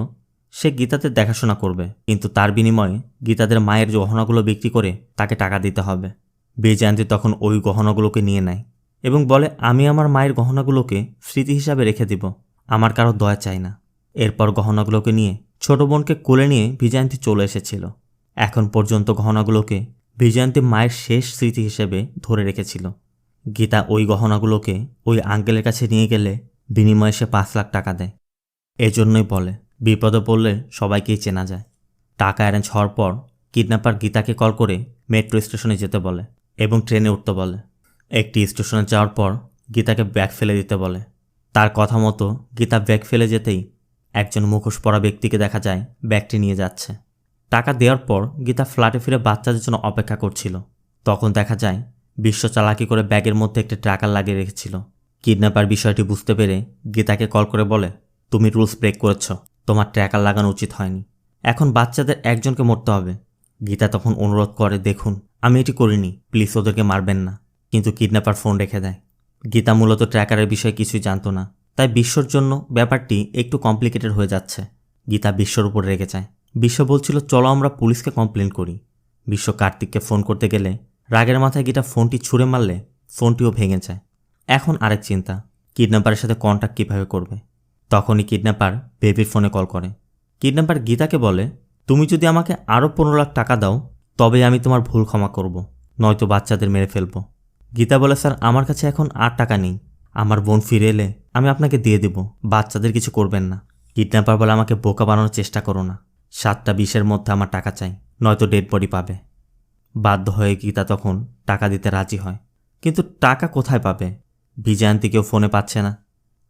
Speaker 1: সে গীতাদের দেখাশোনা করবে, কিন্তু তার বিনিময়ে গীতাদের মায়ের গহনাগুলো বিক্রি করে তাকে টাকা দিতে হবে। বিজয়ন্তী তখন ওই গহনাগুলোকে নিয়ে নেয় এবং বলে, আমি আমার মায়ের গহনাগুলোকে স্মৃতি হিসাবে রেখে দিব, আমার কারো দয়া চাই না। এরপর গহনাগুলোকে নিয়ে ছোট বোনকে কোলে নিয়ে বিজয়ন্তী চলে এসেছিল। এখন পর্যন্ত গহনাগুলোকে বিজয়ন্তী মায়ের শেষ স্মৃতি হিসেবে ধরে রেখেছিল। গীতা ওই গহনাগুলোকে ওই আঙ্কেলের কাছে নিয়ে গেলে বিনিময়ে সে 5 লাখ টাকা দেয়। এজন্যই বলে বিপদে পড়লে সবাইকেই চেনা যায়। টাকা অ্যারেঞ্জ হওয়ার পর কিডন্যাপার গীতাকে কল করে মেট্রো স্টেশনে যেতে বলে এবং ট্রেনে উঠতে বলে। একটি স্টেশনে যাওয়ার পর গীতাকে ব্যাগ ফেলে দিতে বলে। তার কথা মতো গীতা ব্যাগ ফেলে যেতেই একজন মুখোশ পরা ব্যক্তিকে দেখা যায় ব্যাগটি নিয়ে যাচ্ছে। টাকা দেওয়ার পর গীতা ফ্ল্যাটে ফিরে বাচ্চাদের জন্য অপেক্ষা করছিল। তখন দেখা যায় বিশ্ব চালাকি করে ব্যাগের মধ্যে একটি ট্র্যাকার লাগিয়ে রেখেছিল। কিডন্যাপার বিষয়টি বুঝতে পেরে গীতাকে কল করে বলে, তুমি রুলস ব্রেক করেছ, তোমার ট্র্যাকার লাগানো উচিত হয়নি, এখন বাচ্চাদের একজনকে মরতে হবে। গীতা তখন অনুরোধ করে, দেখুন আমি এটি করিনি, প্লিজ ওদেরকে মারবেন না। কিন্তু কিডন্যাপার ফোন রেখে দেয়। গীতা মূলত ট্র্যাকারের বিষয়ে কিছুই জানতো না, তাই বিশ্বর জন্য ব্যাপারটি একটু কমপ্লিকেটেড হয়ে যাচ্ছে। গীতা বিশ্বর উপর রেগে যায়। বিশ্ব বলছিল, চলো আমরা পুলিশকে কমপ্লেন করি। বিশ্ব কার্তিককে ফোন করতে গেলে রাগের মাথায় গীতা ফোনটি ছুঁড়ে মারলে ফোনটিও ভেঙে যায়। এখন আরেক চিন্তা, কিডন্যাপারের সাথে কন্ট্যাক্ট কীভাবে করবে। তখনই কিডন্যাপার বেবির ফোনে কল করে। কিডন্যাপার গীতাকে বলে, তুমি যদি আমাকে আরও 15 লাখ টাকা দাও তবে আমি তোমার ভুল ক্ষমা করব, নয়তো বাচ্চাদের মেরে ফেলব। গীতা বলে, স্যার আমার কাছে এখন আর টাকা নেই, আমার বোন ফিরে এলে আমি আপনাকে দিয়ে দেব, বাচ্চাদের কিছু করবেন না। কিডন্যাপার বলে, আমাকে বোকা বানানোর চেষ্টা করো না, 7টা 20-এর মধ্যে আমার টাকা চাই, নয়তো ডেড বডি পাবে। বাধ্য হয়ে গীতা তখন টাকা দিতে রাজি হয়, কিন্তু টাকা কোথায় পাবে? বিজয়ন্তীকেও ফোনে পাচ্ছে না।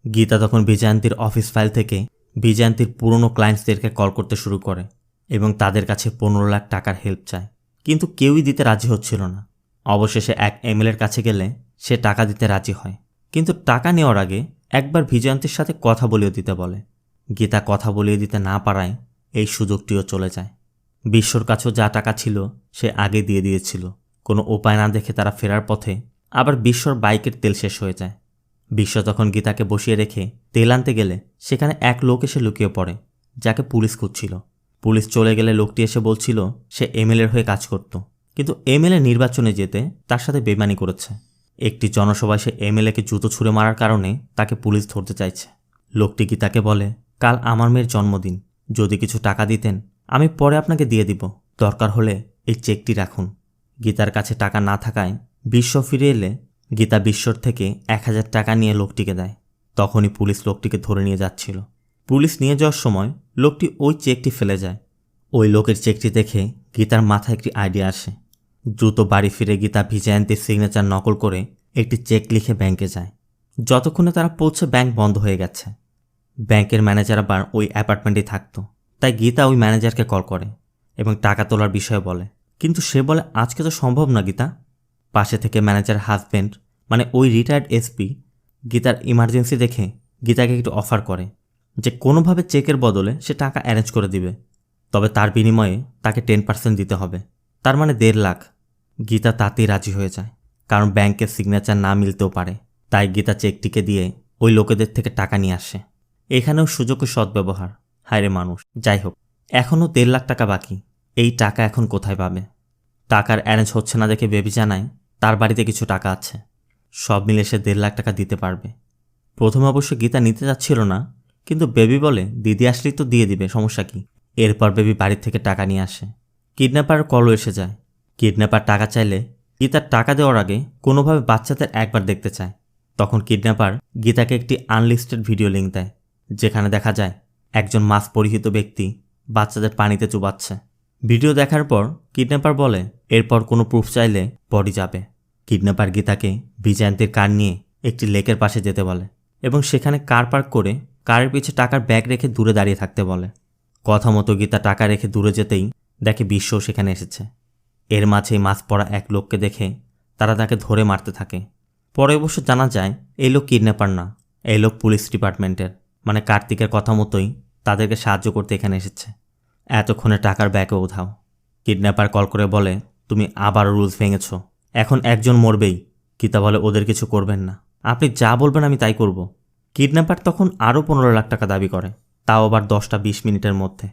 Speaker 1: গীতা তখন বিজয়ন্তীর অফিস ফাইল থেকে বিজয়ন্তীর পুরনো ক্লায়েন্টসদেরকে কল করতে শুরু করে এবং তাদের কাছে 15 লাখ টাকার হেল্প চায়, কিন্তু কেউই দিতে রাজি হচ্ছিল না। অবশেষে এক এমএলএর কাছে গেলে সে টাকা দিতে রাজি হয়, কিন্তু টাকা নেওয়ার আগে একবার বিজয়ন্তীর সাথে কথা বলিয়ে দিতে বলে। গীতা কথা বলিয়ে দিতে না পারায় এই সুযোগটিও চলে যায়। বিশ্বর কাছেও যা টাকা ছিল সে আগে দিয়ে দিয়েছিল। কোনো উপায় না দেখে তারা ফেরার পথে আবার বিশ্বর বাইকের তেল শেষ হয়ে যায়। বিশ্ব তখন গীতাকে বসিয়ে রেখে তেল আনতে গেলে সেখানে এক লোক এসে লুকিয়ে পড়ে, যাকে পুলিশ খুঁজছিল। পুলিশ চলে গেলে লোকটি এসে বলছিল সে এমএলএর হয়ে কাজ করত, কিন্তু এমএলএ নির্বাচনে যেতে তার সাথে বেইমানি করেছে। একটি জনসভায় সে এমএলএকে জুতো ছুঁড়ে মারার কারণে তাকে পুলিশ ধরতে চাইছে। লোকটি গীতাকে বলে, কাল আমার মেয়ের জন্মদিন, যদি কিছু টাকা দিতেন আমি পরে আপনাকে দিয়ে দিব, দরকার হলে এই চেকটি রাখুন। গীতার কাছে টাকা না থাকায় বিশ্ব ফিরে এলে গীতা বিশ্বর থেকে 1000 টাকা নিয়ে লোকটিকে দেয়। তখনই পুলিশ লোকটিকে ধরে নিয়ে যাচ্ছিল। পুলিশ নিয়ে যাওয়ার সময় লোকটি ওই চেকটি ফেলে যায়। ওই লোকের চেকটি দেখে গীতার মাথায় একটি আইডিয়া আসে। দ্রুত বাড়ি ফিরে গীতা বিজয়ন্তীর সিগনেচার নকল করে একটি চেক লিখে ব্যাংকে যায়। যতক্ষণে তারা পৌঁছে ব্যাংক বন্ধ হয়ে গেছে। ব্যাংকের ম্যানেজার আবার ওই অ্যাপার্টমেন্টেই থাকতো, তাই গীতা ওই ম্যানেজারকে কল করে এবং টাকা তোলার বিষয়ে বলে, কিন্তু সে বলে আজকে তো সম্ভব না গীতা। পাশে থেকে ম্যানেজার হাজব্যান্ড মানে ওই রিটায়ার্ড এসপি গীতার ইমার্জেন্সি দেখে গীতাকে একটু অফার করে যে কোনোভাবে চেকের বদলে সে টাকা অ্যারেঞ্জ করে দিবে, তবে তার বিনিময়ে তাকে 10% দিতে হবে, তার মানে 1.5 লাখ। গীতা তাতেই রাজি হয়ে যায়, কারণ ব্যাংকের সিগনেচার না মিলতেও পারে। তাই গীতা চেকটিকে দিয়ে ওই লোকেদের থেকে টাকা নিয়ে আসে। এখানেও সুযোগের সদ্ব্যবহার, হায়রে মানুষ। যাই হোক, এখনও 1.5 লাখ টাকা বাকি। এই টাকা এখন কোথায় পাবে? টাকার অ্যারেঞ্জ হচ্ছে না দেখে বেবি জানায় তার বাড়িতে কিছু টাকা আছে, সব মিলে সে 1.5 লাখ টাকা দিতে পারবে। প্রথমে অবশ্য গীতা নিতে যাচ্ছিল না, কিন্তু বেবি বলে দিদি আসলেই তো দিয়ে দিবে, সমস্যা কি। এরপর বেবি বাড়ির থেকে টাকা নিয়ে আসে। কিডন্যাপার কলও এসে যায়। কিডন্যাপার টাকা চাইলে গীতার টাকা দেওয়ার আগে কোনোভাবে বাচ্চাদের একবার দেখতে চায়। তখন কিডন্যাপার গীতাকে একটি আনলিস্টেড ভিডিও লিঙ্ক দেয়, যেখানে দেখা যায় একজন মাস্ক পরিহিত ব্যক্তি বাচ্চাদের পানিতে চুবাচ্ছে। ভিডিও দেখার পর কিডন্যাপার বলে এরপর কোনো প্রুফ চাইলে বডি যাবে। কিডন্যাপার গীতাকে বিজয়ন্তীর কার নিয়ে একটি লেকের পাশে যেতে বলে এবং সেখানে কার পার্ক করে কারের পিছে টাকার ব্যাগ রেখে দূরে দাঁড়িয়ে থাকতে বলে। কথা মতো গীতা টাকা রেখে দূরে যেতেই দেখে বিশ্বও সেখানে এসেছে। এর মাঝেই মাস্ক পরা এক লোককে দেখে তারা তাকে ধরে মারতে থাকে। পরে অবশ্য জানা যায় এই লোক কিডন্যাপার না, এই লোক পুলিশ ডিপার্টমেন্টের, মানে কার্তিকের কথা মতোই তাদেরকে সাহায্য করতে এখানে এসেছে। এতক্ষণে টাকার ব্যাগও উধাও। কিডন্যাপার কল করে বলে তুমি আবারও রুলস ভেঙেছ, এখন একজন মরবেই। গীতা বলে ওদের কিছু করবেন না, আপনি যা বলবেন আমি তাই করব। কিডন্যাপার তখন আরও 15 লাখ টাকা দাবি করে, তাও আবার 10-20 মিনিটের মধ্যে।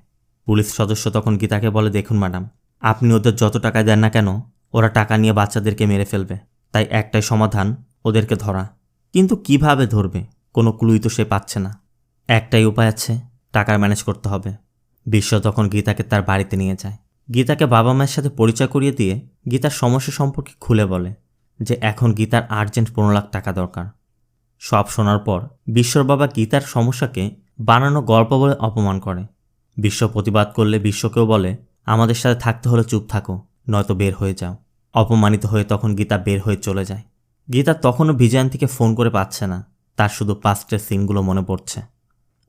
Speaker 1: পুলিশ সদস্য তখন গীতাকে বলে দেখুন ম্যাডাম, আপনি ওদের যত টাকা দেন না কেন ওরা টাকা নিয়ে বাচ্চাদেরকে মেরে ফেলবে, তাই একটাই সমাধান ওদেরকে ধরা। কিন্তু কিভাবে ধরবে? কোনো ক্লুই তো সে পাচ্ছে না। একটাই উপায় আছে, টাকার ম্যানেজ করতে হবে। বিশ্ব তখন গীতাকে তার বাড়িতে নিয়ে যায়। গীতাকে বাবা মায়ের সাথে পরিচয় করিয়ে দিয়ে গীতার সমস্যা সম্পর্কে খুলে বলে যে এখন গীতার আর্জেন্ট 15 লাখ টাকা দরকার। সব শোনার পর বিশ্বর বাবা গীতার সমস্যাকে বানানো গল্প বলে অপমান করে। বিশ্ব প্রতিবাদ করলে বিশ্বকেও বলে আমাদের সাথে থাকতে হলে চুপ থাকো, নয়তো বের হয়ে যাও। অপমানিত হয়ে তখন গীতা বের হয়ে চলে যায়। গীতা তখনও বিজয়ন্তীকে ফোন করে পাচ্ছে না, তার শুধু পাস্টের সিনগুলো মনে পড়ছে।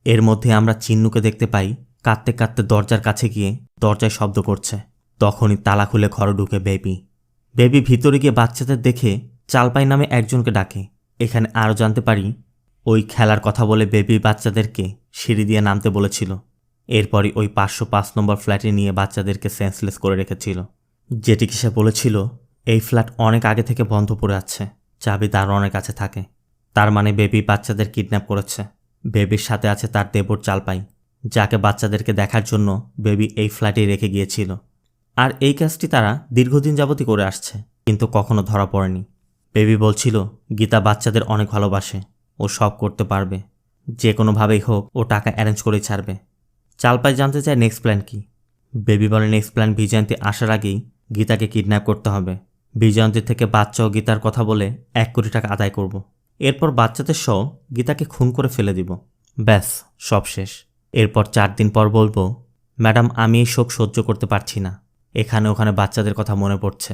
Speaker 1: এর মধ্যে আমরা চিন্নুকে দেখতে পাই কাঁদতে কাঁদতে দরজার কাছে গিয়ে দরজায় শব্দ করছে। তখনই তালা খুলে ঘরে ঢুকে বেবি। বেবি ভিতরে গিয়ে বাচ্চাদের দেখে চালপাই নামে একজনকে ডাকে। এখানে আরও জানতে পারি ওই খেলার কথা বলে বেবি বাচ্চাদেরকে সিঁড়ি দিয়ে নামতে বলেছিল। এরপরই ওই 505 নম্বর ফ্ল্যাটে নিয়ে বাচ্চাদেরকে সেন্সলেস করে রেখেছিল। যেটিকে সে বলেছিল এই ফ্ল্যাট অনেক আগে থেকে বন্ধ পড়ে আছে, চাবি দারোয়ানের কাছে থাকে। তার মানে বেবি বাচ্চাদের কিডন্যাপ করেছে। বেবির সাথে আছে তার দেবর চালপাই, যাকে বাচ্চাদেরকে দেখার জন্য বেবি এই ফ্ল্যাটেই রেখে গিয়েছিল। আর এই কাজটি তারা দীর্ঘদিন যাবতই করে আসছে, কিন্তু কখনো ধরা পড়েনি। বেবি বলছিল গীতা বাচ্চাদের অনেক ভালোবাসে, ও সব করতে পারবে, যে কোনোভাবেই হোক ও টাকা অ্যারেঞ্জ করেই ছাড়বে। চালপাই জানতে চায় নেক্সট প্ল্যান কি। বেবি বলে নেক্সট প্ল্যান বিজয়ন্তী আসার আগেই গীতাকে কিডন্যাপ করতে হবে। বিজয়ন্তীর থেকে বাচ্চা ও গীতার কথা বলে 1 কোটি টাকা আদায় করব। এরপর বাচ্চাদের সহ গীতাকে খুন করে ফেলে দিব। ব্যাস, সব শেষ। এরপর 4 দিন পর বলবো ম্যাডাম আমি এই শোক সহ্য করতে পারছি না, এখানে ওখানে বাচ্চাদের কথা মনে পড়ছে।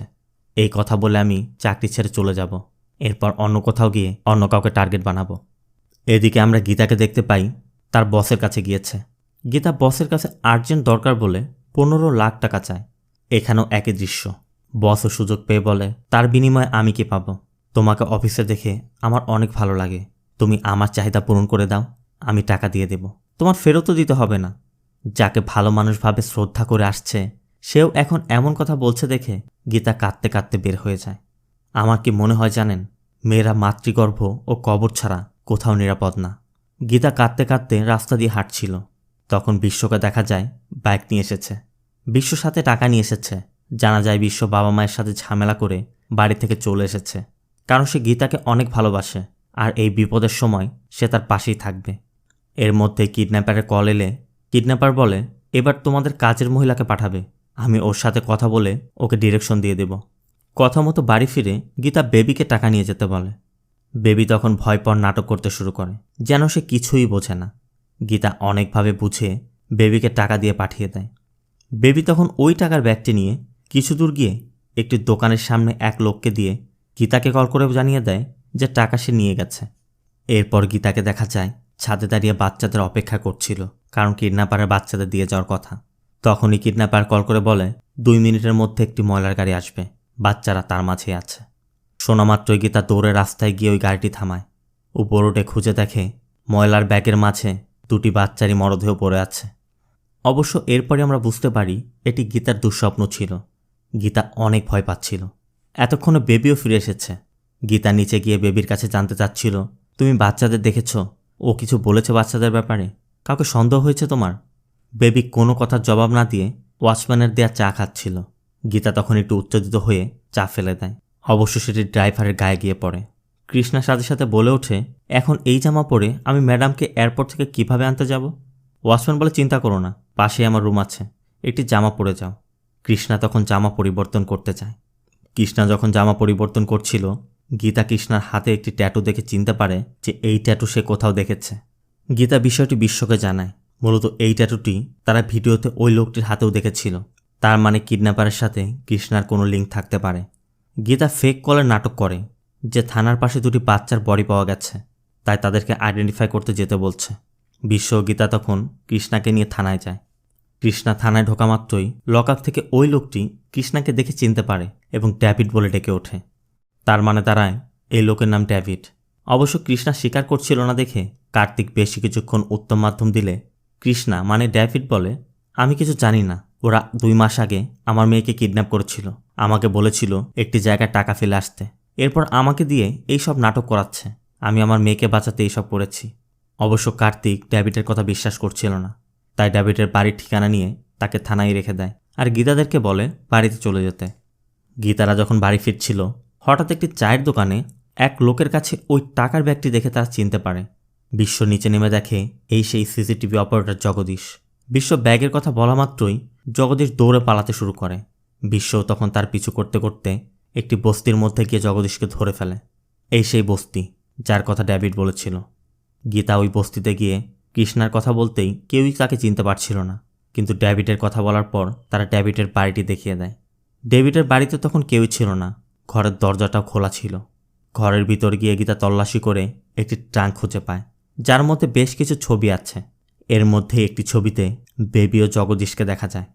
Speaker 1: এই কথা বলে আমি চাকরি ছেড়ে চলে যাব। এরপর অন্য কোথাও গিয়ে অন্য কাউকে টার্গেট বানাবো। এদিকে আমরা গীতাকে দেখতে পাই তার বসের কাছে গিয়েছে। গীতা বসের কাছে আর্জেন্ট দরকার বলে 15 লাখ টাকা চায়। এখানেও একই দৃশ্য। বসও সুযোগ পেয়ে বলে, তার বিনিময়ে আমি কি পাবো? তোমাকে অফিসে দেখে আমার অনেক ভালো লাগে। তুমি আমার চাহিদা পূরণ করে দাও, আমি টাকা দিয়ে দেব। তোমার ফেরতও দিতে হবে না। যাকে ভালো মানুষ ভাবে শ্রদ্ধা করে আসছে সেও এখন এমন কথা বলছে দেখে গীতা কাঁদতে কাঁদতে বের হয়ে যায়। আমার কি মনে হয় জানেন, মেয়েরা মাতৃগর্ভ ও কবর ছাড়া কোথাও নিরাপদ না। গীতা কাঁদতে কাঁদতে রাস্তা দিয়ে হাঁটছিল। তখন বিশ্বকে দেখা যায় বাইক নিয়ে এসেছে। বিশ্ব সাথে টাকা নিয়ে এসেছে। জানা যায় বিশ্ব বাবা মায়ের সাথে ঝামেলা করে বাড়ি থেকে চলে এসেছে, কারণ সে গীতাকে অনেক ভালোবাসে আর এই বিপদের সময় সে তার পাশেই থাকবে। এর মধ্যে কিডন্যাপারের কল এলে কিডন্যাপার বলে, এবার তোমাদের কাজের মহিলাকে পাঠাবে, আমি ওর সাথে কথা বলে ওকে ডিরেকশন দিয়ে দেব। কথা মতো বাড়ি ফিরে গীতা বেবিকে টাকা নিয়ে যেতে বলে। বেবি তখন ভয়পর নাটক করতে শুরু করে, যেন সে কিছুই বোঝে না। গীতা অনেকভাবে বুঝে বেবিকে টাকা দিয়ে পাঠিয়ে দেয়। বেবি তখন ওই টাকার ব্যাগটি নিয়ে কিছু দূর গিয়ে একটি দোকানের সামনে এক লোককে দিয়ে গীতাকে কল করে জানিয়ে দেয় যে টাকা সে নিয়ে গেছে। এরপর গীতাকে দেখা যায় ছাদে দাঁড়িয়ে বাচ্চাদের অপেক্ষা করছিল, কারণ কিডন্যাপারের বাচ্চাদের দিয়ে যাওয়ার কথা। তখনই কিডন্যাপার কল করে বলে 2 মিনিটের মধ্যে একটি ময়লার গাড়ি আসবে, বাচ্চারা তার মাঝেই আছে। শোনামাত্রই গীতা দৌড়ে রাস্তায় গিয়ে ওই গাড়িটি থামায়। উপর উঠে খুঁজে দেখে ময়লার ব্যাগের মাঝে 2টি বাচ্চারই মরদেহ পড়ে আছে। অবশ্য এরপরে আমরা বুঝতে পারি এটি গীতার দুঃস্বপ্ন ছিল। গীতা অনেক ভয় পাচ্ছিল। এতক্ষণে বেবিও ফিরে এসেছে। গীতা নিচে গিয়ে বেবির কাছে জানতে চাচ্ছিল, তুমি বাচ্চাদের দেখেছ? ও কিছু বলেছে বাচ্চাদের ব্যাপারে? কাউকে সন্দেহ হয়েছে তোমার? বেবি কোনো কথার জবাব না দিয়ে ওয়াচম্যানের দেয়া চা খাচ্ছিল। গীতা তখন একটু উত্তেজিত হয়ে চা ফেলে দেয়। অবশ্য সেটি ড্রাইভারের গায়ে গিয়ে পড়ে। কৃষ্ণার সাথে সাথে বলে ওঠে, এখন এই জামা পরে আমি ম্যাডামকে এয়ারপোর্ট থেকে কিভাবে আনতে যাব? ওয়াচম্যান বলে, চিন্তা করো না, পাশেই আমার রুম আছে, একটি জামা পরে যাও। কৃষ্ণা তখন জামা পরিবর্তন করতে চায়। কৃষ্ণা যখন জামা পরিবর্তন করছিল, গীতা কৃষ্ণার হাতে একটি ট্যাটু দেখে চিনতে পারে যে এই ট্যাটু সে কোথাও দেখেছে। গীতা বিষয়টি বিশ্বকে জানায়। মূলত এই ট্যাটুটি তারা ভিডিওতে ওই লোকটির হাতেও দেখেছিল। তার মানে কিডন্যাপারের সাথে কৃষ্ণার কোনো লিঙ্ক থাকতে পারে। গীতা ফেক কলের নাটক করে যে থানার পাশে 2টি বাচ্চার বডি পাওয়া গেছে, তাই তাদেরকে আইডেন্টিফাই করতে যেতে বলছে। বিশ্ব ও গীতা তখন কৃষ্ণাকে নিয়ে থানায় যায়। কৃষ্ণা থানায় ঢোকা মাত্রই লকআপ থেকে ওই লোকটি কৃষ্ণাকে দেখে চিনতে পারে এবং ডেভিড বলে ডেকে ওঠে। তার মানে দাঁড়ায় এই লোকের নাম ডেভিড। অবশ্য কৃষ্ণা স্বীকার করছিল না দেখে কার্তিক বেশি কিছুক্ষণ উত্তম মাধ্যম দিলে কৃষ্ণা মানে ডেভিড বলে, আমি কিছু জানি না। ওরা 2 মাস আগে আমার মেয়েকে কিডন্যাপ করেছিল। আমাকে বলেছিল একটি জায়গায় টাকা ফেলে আসতে। এরপর আমাকে দিয়ে এই সব নাটক করাচ্ছে। আমি আমার মেয়েকে বাঁচাতে এইসব করেছি। অবশ্য কার্তিক ডেভিডের কথা বিশ্বাস করছিল না, তাই ডেভিডের বাড়ির ঠিকানা নিয়ে তাকে থানায় রেখে দেয় আর গীতাদেরকে বলে বাড়িতে চলে যেতে। গীতারা যখন বাড়ি ফিরছিল, হঠাৎ একটি চায়ের দোকানে এক লোকের কাছে ওই টাকার ব্যাগটি দেখে তারা চিনতে পারে। বিশ্ব নিচে নেমে দেখে এই সেই সিসিটিভি অপারেটর জগদীশ। বিশ্ব ব্যাগের কথা বলা মাত্রই জগদীশ দৌড়ে পালাতে শুরু করে। বিশ্ব তখন তার পিছু করতে করতে একটি বস্তির মধ্যে গিয়ে জগদীশকে ধরে ফেলে। এই সেই বস্তি যার কথা ডেভিড বলেছিল। গীতা ওই বস্তিতে গিয়ে কৃষ্ণার কথা বলতেই কেউই তাকে চিনতে পারছিল না, কিন্তু ডেভিডের কথা বলার পর তারা ডেভিডের বাড়িটি দেখিয়ে দেয়। ডেভিডের বাড়িতে তখন কেউই ছিল না, ঘরের দরজাটাও খোলা ছিল। ঘরের ভিতর গিয়ে গীতা তল্লাশি করে একটি ট্রাঙ্ক খুঁজে পায়, যার মধ্যে বেশ কিছু ছবি আছে। এর মধ্যে একটি ছবিতে বেবি ও জগদীশকে দেখা যায়।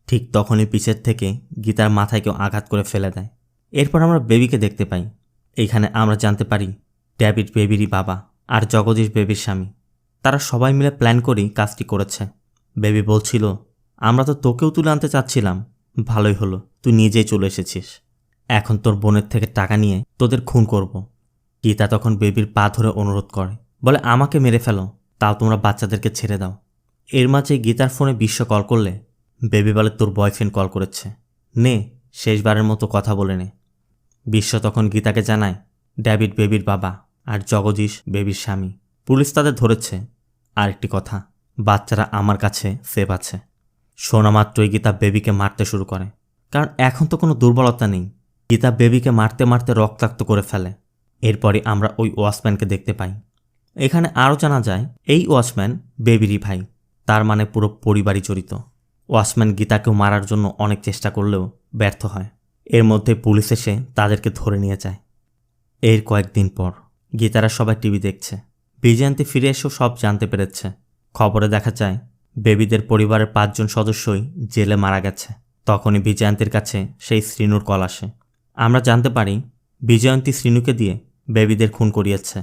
Speaker 1: ঠিক তখনই পিছের থেকে গীতার মাথায় কেউ আঘাত করে ফেলে দেয়। এরপর আমরা বেবিকে দেখতে পাই। এইখানে আমরা জানতে পারি ডেভিড বেবিরই বাবা আর জগদীশ বেবির স্বামী। তারা সবাই মিলে প্ল্যান করেই কাজটি করেছে। বেবি বলছিল, আমরা তো তোকেও তুলে আনতে চাচ্ছিলাম, ভালোই হলো তুই নিজেই চলে এসেছিস। এখন তোর বোনের থেকে টাকা নিয়ে তোদের খুন করব। গীতা তখন বেবির পা ধরে অনুরোধ করে, বলে আমাকে মেরে ফেলো, তাও তোমরা বাচ্চাদেরকে ছেড়ে দাও। এর মাঝে গীতার ফোনে বিশ্ব কল করলে বেবি বলে তোর বয়ফ্রেন্ড কল করেছে, নে শেষবারের মতো কথা বলে নে। বিশ্ব তখন গীতাকে জানায় ডেভিড বেবির বাবা আর জগদীশ বেবির স্বামী। পুলিশ তাদের ধরেছে। আর একটি কথা, বাচ্চারা আমার কাছে সেফ আছে। শোনা মাত্রই গীতা বেবিকে মারতে শুরু করে, কারণ এখন তো কোনো দুর্বলতা নেই। গীতা বেবিকে মারতে মারতে রক্তাক্ত করে ফেলে। এরপরে আমরা ওই ওয়াচম্যানকে দেখতে পাই। এখানে আরও জানা যায় এই ওয়াচম্যান বেবিরই ভাই, তার মানে পুরো পরিবারই জড়িত। ওয়াচম্যান গীতাকেও মারার জন্য অনেক চেষ্টা করলেও ব্যর্থ হয়। এর মধ্যে পুলিশ এসে তাদেরকে ধরে নিয়ে যায়। এর কয়েকদিন পর গীতারা সবাই টিভি দেখছে। বিজয়ন্তী ফিরে এসেও সব জানতে পেরেছে। খবরে দেখা যায় বেবিদের পরিবারের 5 জন সদস্যই জেলে মারা গেছে। তখনই বিজয়ন্তীর কাছে সেই শ্রীনুর কল আসে। আমরা জানতে পারি বিজয়ন্তী শ্রীনুকে দিয়ে বেবিদের খুন করিয়েছে,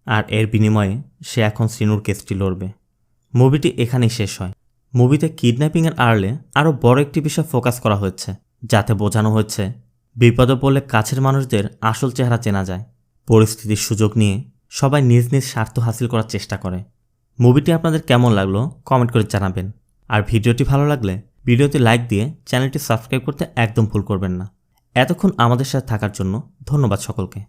Speaker 1: আর এর বিনিময়ে সে এখন শ্রীনুর কেসটি লড়বে। মুভিটি এখানেই শেষ হয়। মুভিতে কিডন্যাপিংয়ের আড়ালে আরও বড় একটি বিষয় ফোকাস করা হয়েছে, যাতে বোঝানো হয়েছে বিপদে পড়লে কাছের মানুষদের আসল চেহারা চেনা যায়। পরিস্থিতির সুযোগ নিয়ে সবাই নিজ নিজ স্বার্থ হাসিল করার চেষ্টা করে। মুভিটি আপনাদের কেমন লাগলো কমেন্ট করে জানাবেন। আর ভিডিওটি ভালো লাগলে ভিডিওতে লাইক দিয়ে চ্যানেলটি সাবস্ক্রাইব করতে একদম ভুল করবেন না। এতক্ষণ আমাদের সাথে থাকার জন্য ধন্যবাদ সকলকে।